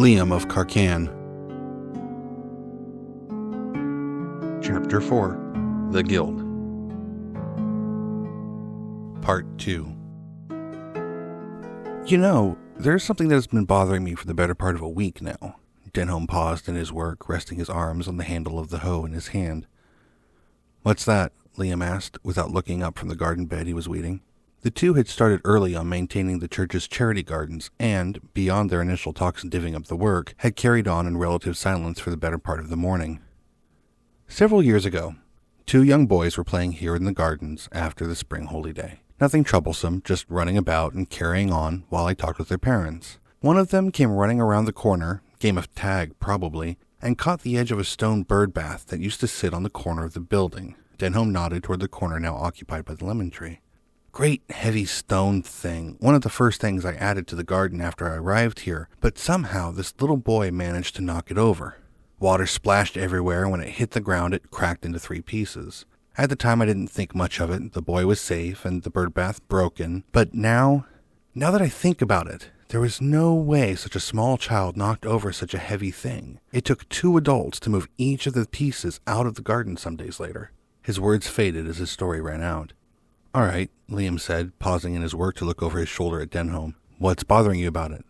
Liam of Carcanne. Chapter 4. The Guild. Part 2. You know, there's something that has been bothering me for the better part of a week now. Denholm paused in his work, resting his arms on the handle of the hoe in his hand. What's that? Liam asked, without looking up from the garden bed he was weeding. The two had started early on maintaining the church's charity gardens and, beyond their initial talks and divvying up the work, had carried on in relative silence for the better part of the morning. Several years ago, two young boys were playing here in the gardens after the spring holy day. Nothing troublesome, just running about and carrying on while I talked with their parents. One of them came running around the corner, game of tag probably, and caught the edge of a stone bird bath that used to sit on the corner of the building. Denholm nodded toward the corner now occupied by the lemon tree. Great heavy stone thing, one of the first things I added to the garden after I arrived here, but somehow this little boy managed to knock it over. Water splashed everywhere, and when it hit the ground it cracked into 3 pieces. At the time I didn't think much of it, the boy was safe and the bird bath broken, but now that I think about it, there was no way such a small child knocked over such a heavy thing. It took 2 adults to move each of the pieces out of the garden some days later. His words faded as his story ran out. All right, Liam said, pausing in his work to look over his shoulder at Denholm. What's bothering you about it?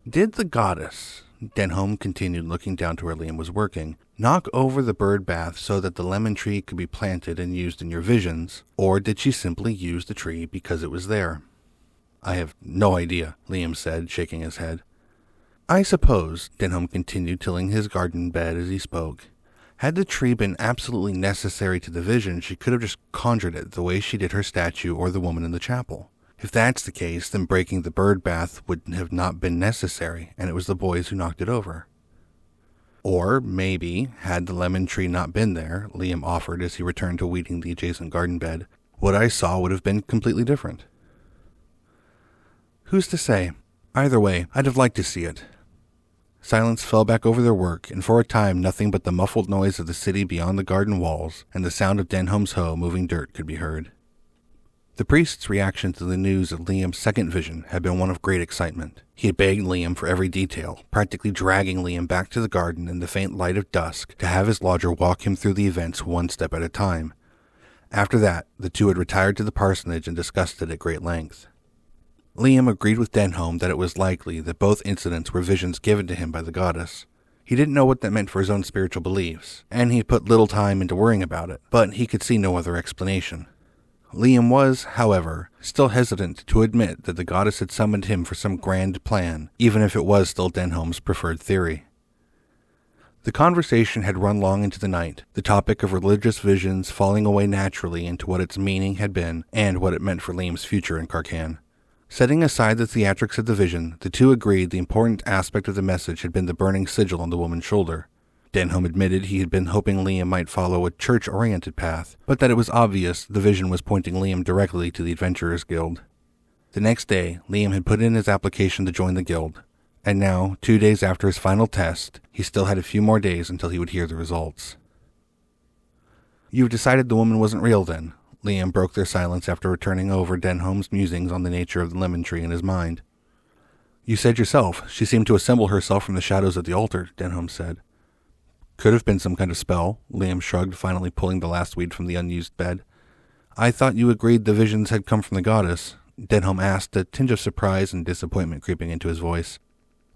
Did the goddess, Denholm continued looking down to where Liam was working, knock over the bird bath so that the lemon tree could be planted and used in your visions, or did she simply use the tree because it was there? I have no idea, Liam said, shaking his head. I suppose, Denholm continued, tilling his garden bed as he spoke, had the tree been absolutely necessary to the vision, she could have just conjured it the way she did her statue or the woman in the chapel. If that's the case, then breaking the bird bath would have not been necessary, and it was the boys who knocked it over. Or, maybe, had the lemon tree not been there, Liam offered as he returned to weeding the adjacent garden bed, what I saw would have been completely different. Who's to say? Either way, I'd have liked to see it. Silence fell back over their work, and for a time nothing but the muffled noise of the city beyond the garden walls and the sound of Denholm's hoe moving dirt could be heard. The priest's reaction to the news of Liam's second vision had been one of great excitement. He had begged Liam for every detail, practically dragging Liam back to the garden in the faint light of dusk to have his lodger walk him through the events one step at a time. After that, the two had retired to the parsonage and discussed it at great length. Liam agreed with Denholm that it was likely that both incidents were visions given to him by the goddess. He didn't know what that meant for his own spiritual beliefs, and he put little time into worrying about it, but he could see no other explanation. Liam was, however, still hesitant to admit that the goddess had summoned him for some grand plan, even if it was still Denholm's preferred theory. The conversation had run long into the night, the topic of religious visions falling away naturally into what its meaning had been and what it meant for Liam's future in Carcanne. Setting aside the theatrics of the vision, the two agreed the important aspect of the message had been the burning sigil on the woman's shoulder. Denholm admitted he had been hoping Liam might follow a church-oriented path, but that it was obvious the vision was pointing Liam directly to the Adventurers Guild. The next day, Liam had put in his application to join the guild, and now, 2 days after his final test, he still had a few more days until he would hear the results. You've decided the woman wasn't real, then? Liam broke their silence after returning over Denholm's musings on the nature of the lemon tree in his mind. You said yourself, she seemed to assemble herself from the shadows of the altar, Denholm said. Could have been some kind of spell, Liam shrugged, finally pulling the last weed from the unused bed. I thought you agreed the visions had come from the goddess, Denholm asked, a tinge of surprise and disappointment creeping into his voice.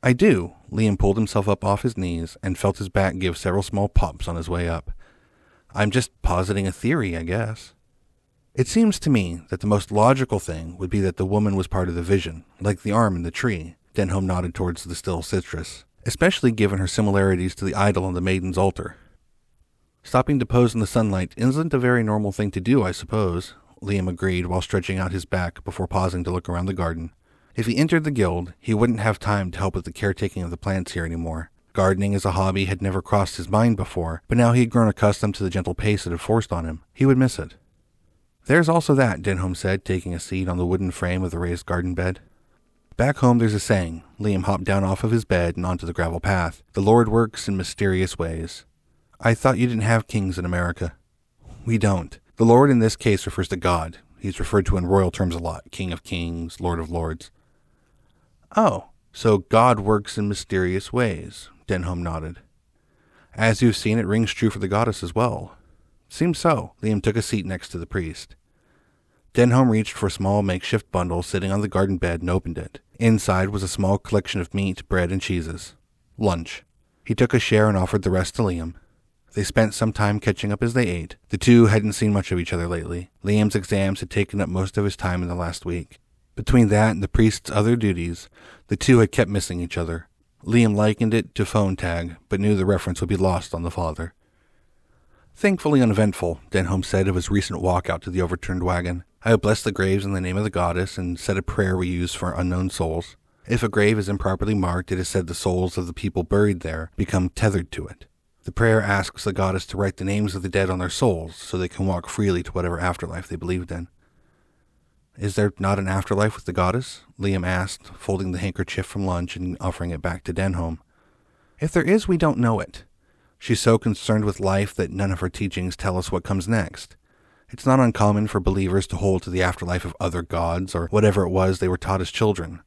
I do. Liam pulled himself up off his knees and felt his back give several small pops on his way up. I'm just positing a theory, I guess. It seems to me that the most logical thing would be that the woman was part of the vision, like the arm in the tree. Denholm nodded towards the still citrus, especially given her similarities to the idol on the maiden's altar. Stopping to pose in the sunlight isn't a very normal thing to do, I suppose, Liam agreed while stretching out his back before pausing to look around the garden. If he entered the guild, he wouldn't have time to help with the caretaking of the plants here anymore. Gardening as a hobby had never crossed his mind before, but now he had grown accustomed to the gentle pace it had forced on him. He would miss it. There's also that, Denholm said, taking a seat on the wooden frame of the raised garden bed. Back home there's a saying. Liam hopped down off of his bed and onto the gravel path. The Lord works in mysterious ways. I thought you didn't have kings in America. We don't. The Lord in this case refers to God. He's referred to in royal terms a lot. King of kings, Lord of lords. Oh, So God works in mysterious ways, Denholm nodded. As you've seen, it rings true for the goddess as well. Seems so. Liam took a seat next to the priest. Denholm reached for a small makeshift bundle sitting on the garden bed and opened it. Inside was a small collection of meat, bread, and cheeses. Lunch. He took a share and offered the rest to Liam. They spent some time catching up as they ate. The two hadn't seen much of each other lately. Liam's exams had taken up most of his time in the last week. Between that and the priest's other duties, the two had kept missing each other. Liam likened it to phone tag, but knew the reference would be lost on the father. Thankfully uneventful, Denholm said of his recent walk out to the overturned wagon. I have blessed the graves in the name of the goddess and said a prayer we use for unknown souls. If a grave is improperly marked, it is said the souls of the people buried there become tethered to it. The prayer asks the goddess to write the names of the dead on their souls so they can walk freely to whatever afterlife they believed in. Is there not an afterlife with the goddess? Liam asked, folding the handkerchief from lunch and offering it back to Denholm. If there is, we don't know it. She's so concerned with life that none of her teachings tell us what comes next. It's not uncommon for believers to hold to the afterlife of other gods or whatever it was they were taught as children.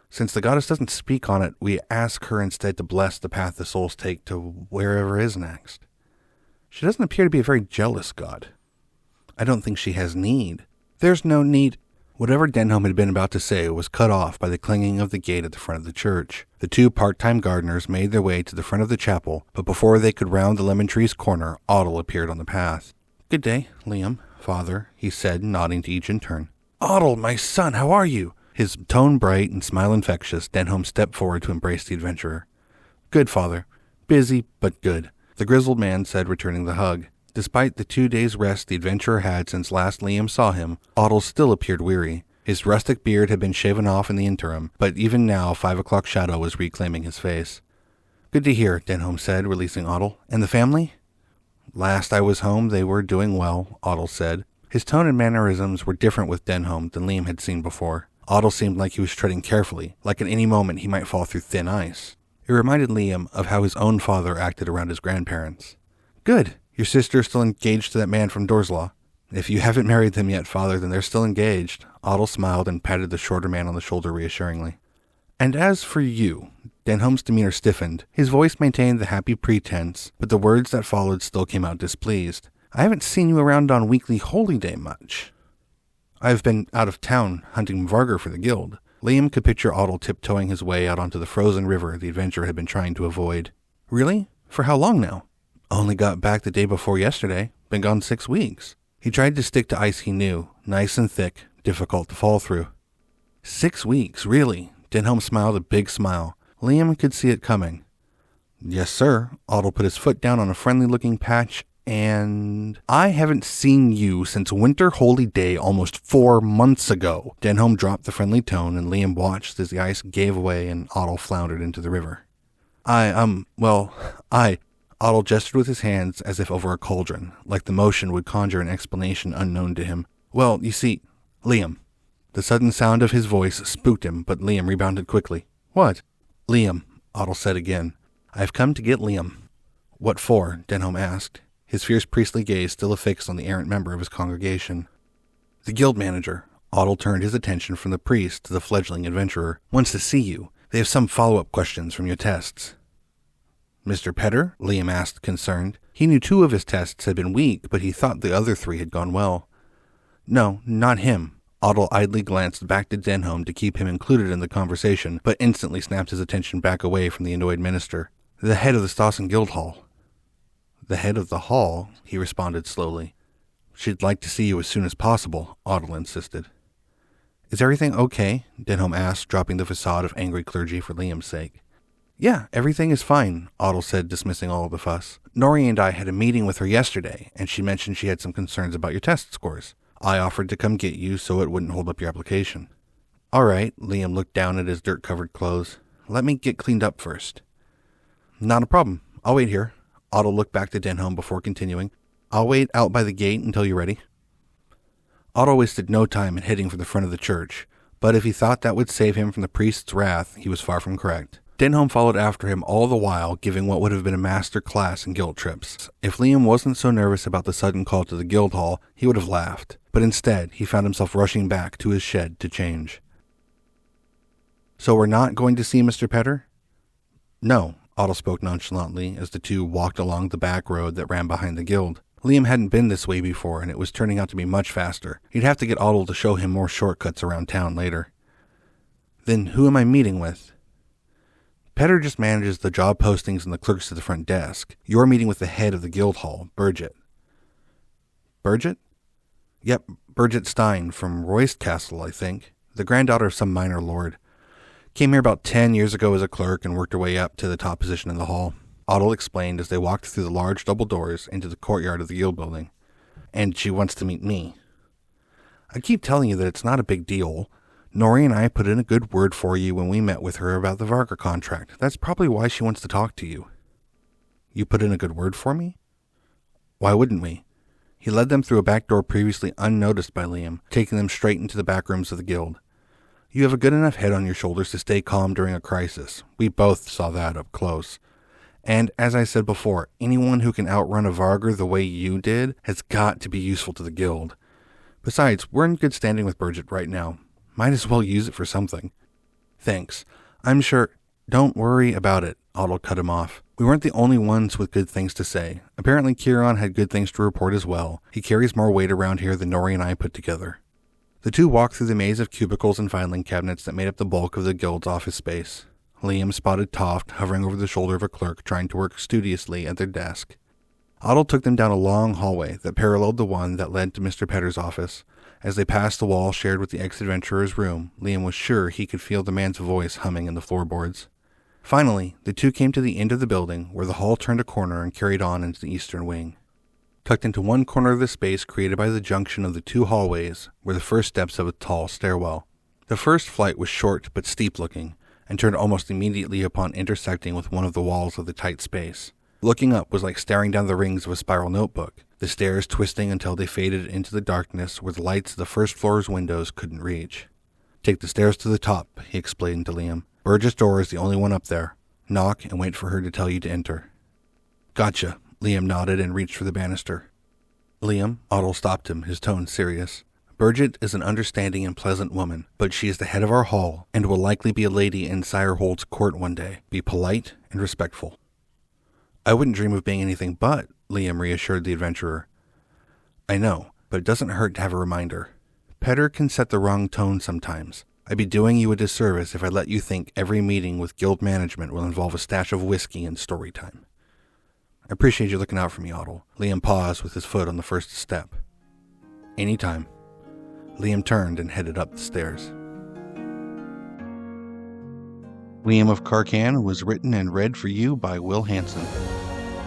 Since the goddess doesn't speak on it, we ask her instead to bless the path the souls take to wherever is next. She doesn't appear to be a very jealous god. I don't think she has need. There's no need. Whatever Denholm had been about to say was cut off by the clanging of the gate at the front of the church. The two part-time gardeners made their way to the front of the chapel, but before they could round the lemon tree's corner, Otto appeared on the path. Good day, Liam, father, he said, nodding to each in turn. Otto, my son, how are you? His tone bright and smile infectious, Denholm stepped forward to embrace the adventurer. Good, father. Busy, but good, the grizzled man said, returning the hug. Despite the 2 days' rest the adventurer had since last Liam saw him, Otto still appeared weary. His rustic beard had been shaven off in the interim, but even now 5 o'clock shadow was reclaiming his face. Good to hear, Denholm said, releasing Otto. And the family? Last I was home, they were doing well, Otto said. His tone and mannerisms were different with Denholm than Liam had seen before. Otto seemed like he was treading carefully, like at any moment he might fall through thin ice. It reminded Liam of how his own father acted around his grandparents. Good. Your sister is still engaged to that man from Dorslaw. If you haven't married them yet, father, then they're still engaged. Otto smiled and patted the shorter man on the shoulder reassuringly. And as for you, Denholm's demeanor stiffened. His voice maintained the happy pretense, but the words that followed still came out displeased. I haven't seen you around on weekly holy day much. I've been out of town hunting varger for the guild. Liam could picture Otto tiptoeing his way out onto the frozen river the adventurer had been trying to avoid. Really? For how long now? Only got back the day before yesterday. Been gone 6 weeks. He tried to stick to ice he knew, nice and thick, difficult to fall through. 6 weeks, really? Denholm smiled a big smile. Liam could see it coming. Yes, sir. Otto put his foot down on a friendly-looking patch, and I haven't seen you since Winter Holy Day almost 4 months ago. Denholm dropped the friendly tone, and Liam watched as the ice gave way and Otto floundered into the river. Otto gestured with his hands as if over a cauldron, like the motion would conjure an explanation unknown to him. Well, you see, Liam. The sudden sound of his voice spooked him, but Liam rebounded quickly. What? Liam, Otto said again. I've come to get Liam. What for? Denholm asked, his fierce priestly gaze still affixed on the errant member of his congregation. The guild manager. Otto turned his attention from the priest to the fledgling adventurer. Wants to see you. They have some follow-up questions from your tests. Mr. Petter? Liam asked, concerned. He knew 2 of his tests had been weak, but he thought the other 3 had gone well. No, not him. Otto idly glanced back to Denholm to keep him included in the conversation, but instantly snapped his attention back away from the annoyed minister. The head of the Stossen Guild Hall. The head of the hall, he responded slowly. She'd like to see you as soon as possible, Otto insisted. Is everything okay? Denholm asked, dropping the facade of angry clergy for Liam's sake. Yeah, everything is fine, Otto said, dismissing all of the fuss. Nori and I had a meeting with her yesterday, and she mentioned she had some concerns about your test scores. I offered to come get you so it wouldn't hold up your application. All right, Liam looked down at his dirt-covered clothes. Let me get cleaned up first. Not a problem. I'll wait here. Otto looked back to Denholm before continuing. I'll wait out by the gate until you're ready. Otto wasted no time in heading for the front of the church, but if he thought that would save him from the priest's wrath, he was far from correct. Denholm followed after him all the while, giving what would have been a master class in guild trips. If Liam wasn't so nervous about the sudden call to the guild hall, he would have laughed, but instead he found himself rushing back to his shed to change. So we're not going to see Mr. Petter? No, Otto spoke nonchalantly as the two walked along the back road that ran behind the guild. Liam hadn't been this way before, and it was turning out to be much faster. He'd have to get Otto to show him more shortcuts around town later. Then who am I meeting with? Petter just manages the job postings and the clerks at the front desk. You're meeting with the head of the guild hall, Burgett. Burgett? Yep, Burgett Stein from Royce Castle, I think. The granddaughter of some minor lord. Came here about 10 years ago as a clerk and worked her way up to the top position in the hall. Otto explained as they walked through the large double doors into the courtyard of the guild building. And she wants to meet me. I keep telling you that it's not a big deal. Nori and I put in a good word for you when we met with her about the Varga contract. That's probably why she wants to talk to you. You put in a good word for me? Why wouldn't we? He led them through a back door previously unnoticed by Liam, taking them straight into the back rooms of the guild. You have a good enough head on your shoulders to stay calm during a crisis. We both saw that up close. And as I said before, anyone who can outrun a Vargar the way you did has got to be useful to the guild. Besides, we're in good standing with Burgett right now. Might as well use it for something. Thanks. I'm sure... Don't worry about it, Otto cut him off. We weren't the only ones with good things to say. Apparently Kieran had good things to report as well. He carries more weight around here than Nori and I put together. The two walked through the maze of cubicles and filing cabinets that made up the bulk of the guild's office space. Liam spotted Toft hovering over the shoulder of a clerk trying to work studiously at their desk. Otto took them down a long hallway that paralleled the one that led to Mr. Petter's office. As they passed the wall shared with the ex-adventurer's room, Liam was sure he could feel the man's voice humming in the floorboards. Finally, the two came to the end of the building where the hall turned a corner and carried on into the eastern wing. Tucked into one corner of the space created by the junction of the two hallways were the first steps of a tall stairwell. The first flight was short but steep-looking, and turned almost immediately upon intersecting with one of the walls of the tight space. Looking up was like staring down the rings of a spiral notebook, the stairs twisting until they faded into the darkness where the lights of the first floor's windows couldn't reach. Take the stairs to the top, he explained to Liam. Burgess' door is the only one up there. Knock and wait for her to tell you to enter. Gotcha. Liam nodded and reached for the banister. Liam, Otto stopped him, his tone serious. Burgett is an understanding and pleasant woman, but she is the head of our hall and will likely be a lady in Sire Hold's court one day. Be polite and respectful. I wouldn't dream of being anything but, Liam reassured the adventurer. I know, but it doesn't hurt to have a reminder. Petter can set the wrong tone sometimes. I'd be doing you a disservice if I let you think every meeting with guild management will involve a stash of whiskey and story time. I appreciate you looking out for me, Otto. Liam paused with his foot on the first step. Anytime. Liam turned and headed up the stairs. Liam of Carcanne was written and read for you by Will Hansen.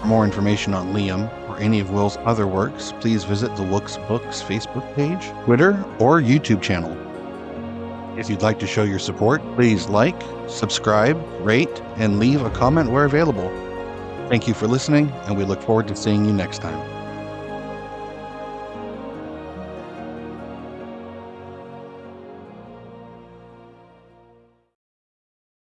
For more information on Liam or any of Will's other works, please visit the Wooks Books Facebook page, Twitter, or YouTube channel. If you'd like to show your support, please like, subscribe, rate, and leave a comment where available. Thank you for listening, and we look forward to seeing you next time.